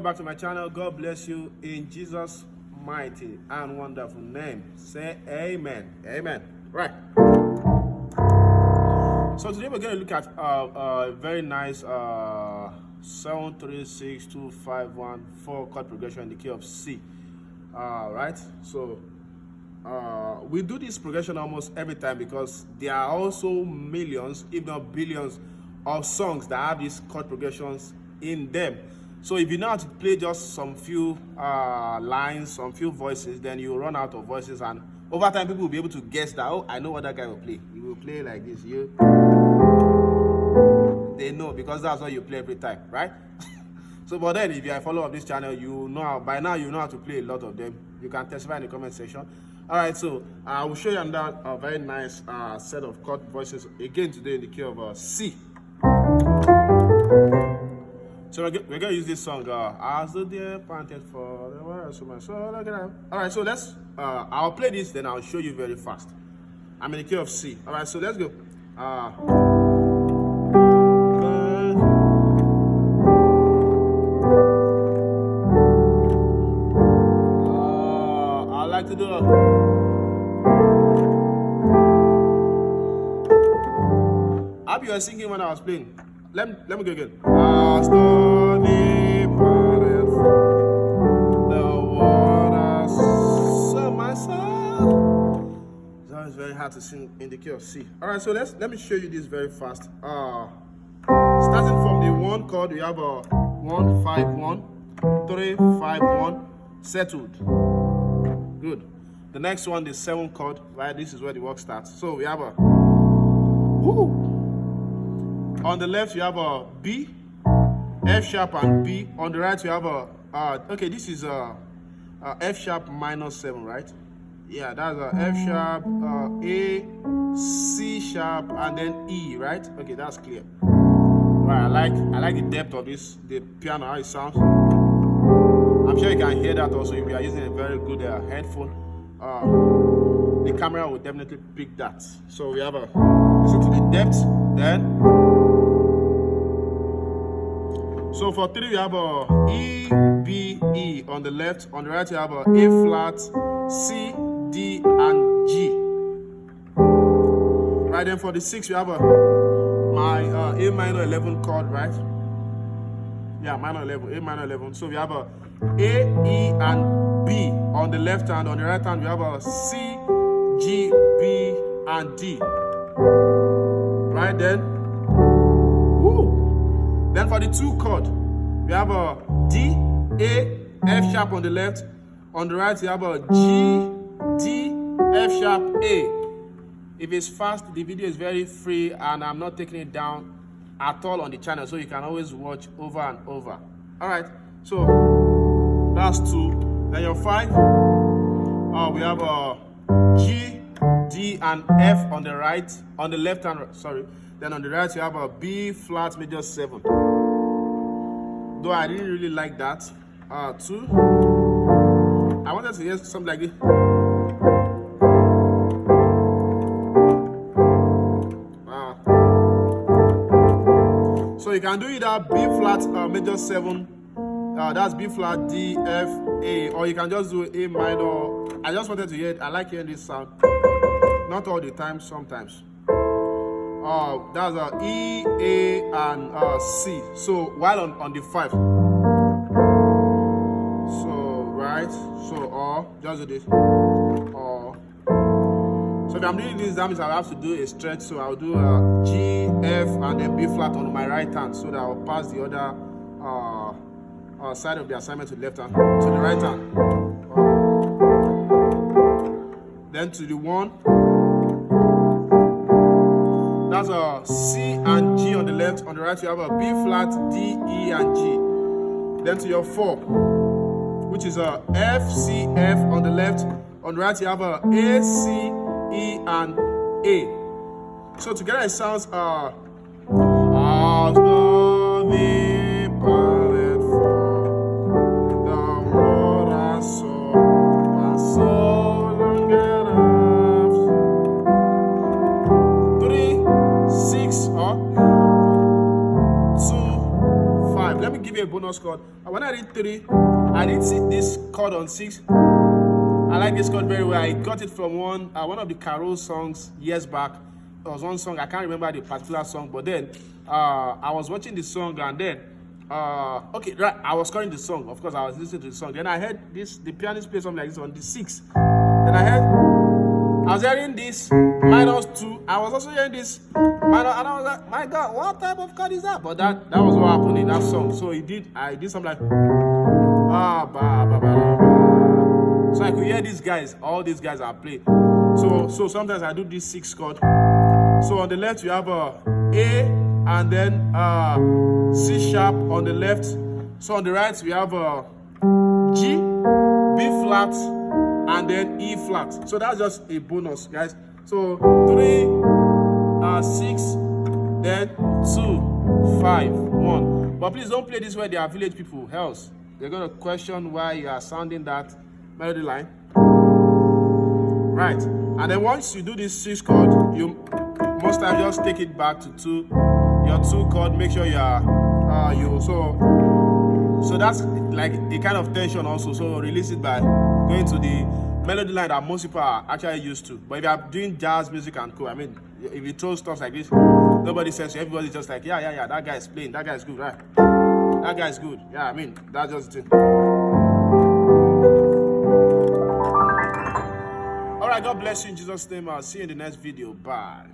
back to my channel. God bless you in Jesus' mighty and wonderful name. Say amen. Amen. Right. So today we're going to look at a very nice 7 3 6 2 5 1 4 chord progression in the key of C. Right. So we do this progression almost every time because there are also millions, if not billions, of songs that have these chord progressions in them. So if you know how to play just some few lines, some few voices, then you run out of voices, and over time people will be able to guess that, oh, I know what that guy will play. He will play like this. They know because that's what you play every time, right? So but then if you are a follower of this channel, you know how, by now you know how to play a lot of them. You can testify in the comment section. All right, so I will show you another very nice set of chord voices again today in the key of C. So we're going to use this song, As the Deer Panted for the Water, so my soul. All right, so let's, I'll play this, then I'll show you very fast. I'm in the key of C. All right, so let's go. I like to do a... I hope you were singing when I was playing. Let me go again. As the deep parted from the waters, so my soul. It's always very hard to sing in the key of C. All right, so let me show you this very fast. Starting from the 1 chord, we have a 1 5 1 3 5 1 settled. Good. The next one, the 7 chord, right? This is where the work starts. So we have a woo. On the left, you have a B, F sharp and B. On the right, you have a, okay, this is a F sharp minor 7, right? Yeah, that's a F sharp, A, C sharp, and then E, right? Okay, that's clear. Right, I like the depth of this, the piano, how it sounds. I'm sure you can hear that also if you are using a very good headphone. The camera will definitely pick that. So we have a, listen to the depth, then. So for 3, we have a E, B, E on the left. On the right, you have a A flat, C, D, and G. Right, then for the 6, we have a my A minor 11 chord, right? Yeah, minor 11, A minor 11. So we have a A, E, and B on the left hand. On the right hand, we have a C, G, B, and D. Right then. Woo. Then for the 2 chord, we have a D, A, F sharp on the left. On the right, you have a G, D, F sharp, A. If it's fast, the video is very free and I'm not taking it down at all on the channel, so you can always watch over and over. All right, so that's 2. Then your 5, we have a G, D, and F on the right, on the left hand, sorry. Then on the right, you have a B flat major 7. Though I didn't really like that. 2. I wanted to hear something like this. So you can do either B flat major 7. That's B flat, D, F, A, or you can just do A minor. I just wanted to hear it. I like hearing this sound. Not all the time, sometimes. That's E, A, and C. So while on the 5. So right. So just do this. So if I'm doing this, that means I have to do a stretch. So I'll do G, F, and then B flat on my right hand, so that I'll pass the other side of the assignment to the left hand, to the right hand. Then to the 1. That's a C and G on the left. On the right, you have a B flat, D, E, and G. Then to your 4, which is a F, C, F on the left. On the right, you have a A, C, E, and A. So together it sounds as the deep parted from the water, so my soul longed after. 3 6 2 5. Let me give you a bonus bonus chord. And when I did 3, I did see this chord on 6. I like this chord very well. I got it from one of the Carol songs years back. There was one song, I can't remember the particular song, but then I was watching the song, and then okay, right, I was scoring the song. Of course, I was listening to the song. Then I heard the pianist play something like this on the 6. Then I was hearing this -2. I was also hearing this minor, and I was like, my God, what type of chord is that? But that was what happened in that song. So I did something like ba ba ba ba. So I could hear these guys. All these guys are playing. So sometimes I do this 6 chord. So on the left you have A, and then C sharp on the left. So on the right we have G, B flat, and then E flat. So that's just a bonus, guys. So 3, 6, then 2, 5, 1. But please don't play this where they are village people, else they're gonna question why you are sounding that melody line. Right. And then once you do this 6 chord, you most times just take it back to 2. Your 2 chord, make sure you are so that's like a kind of tension also. So release it by going to the melody line that most people are actually used to. But if you are doing jazz music and co, I mean, if you throw stuff like this, nobody says so. Everybody's just like, yeah, that guy is playing, that guy is good, right? That guy is good. Yeah, I mean, that's just the thing. Alright, God bless you in Jesus' name. I'll see you in the next video. Bye.